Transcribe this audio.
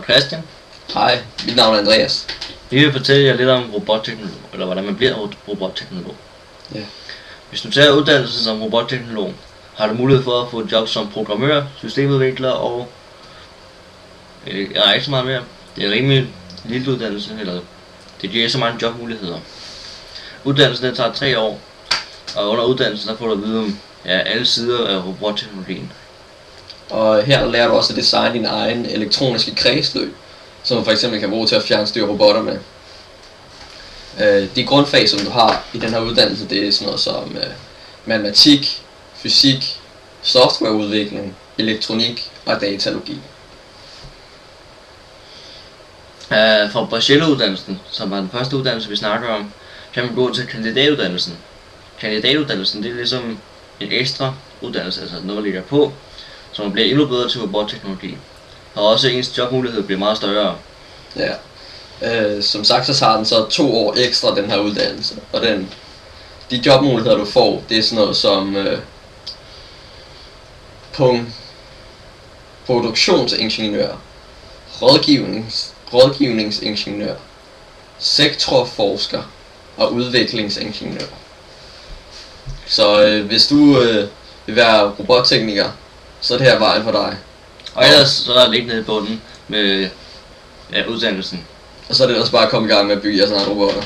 Og Christian. Hej, mit navn er Andreas. Vi vil fortælle jer lidt om robotteknolog, eller hvordan man bliver robotteknolog. Ja. Hvis du tager uddannelsen som robotteknolog, har du mulighed for at få et job som programmør, systemudvikler og... ikke så meget mere. Det er en rimelig lille uddannelse, eller det giver så mange jobmuligheder. Uddannelsen tager 3 år, og under uddannelsen der får du at vide om alle sider af robotteknologien. Og her lærer du også at designe din egen elektroniske kredsløb, som du for eksempel kan bruge til at fjernstyre robotter med. De grundfag, som du har i den her uddannelse, det er sådan noget som matematik, fysik, softwareudvikling, elektronik og datalogi. For bacheloruddannelsen, som var den første uddannelse vi snakker om, kan man gå til kandidatuddannelsen. Kandidatuddannelsen det er ligesom en ekstra uddannelse, altså noget der ligger på, så man bliver endnu bedre til robotteknologi. Og også ens jobmulighed bliver meget større. Ja. Som sagt så tager den så 2 år ekstra den her uddannelse, og de jobmuligheder du får, det er sådan noget som produktionsingeniør, rådgivningsingeniør, sektorforsker og udviklingsingeniør. Så hvis du vil være robottekniker, så er det her vejen for dig. Og ellers så er der lidt nede i bunden med uddannelsen. Og så er det også bare at komme i gang med at bygge jeres egne robotter.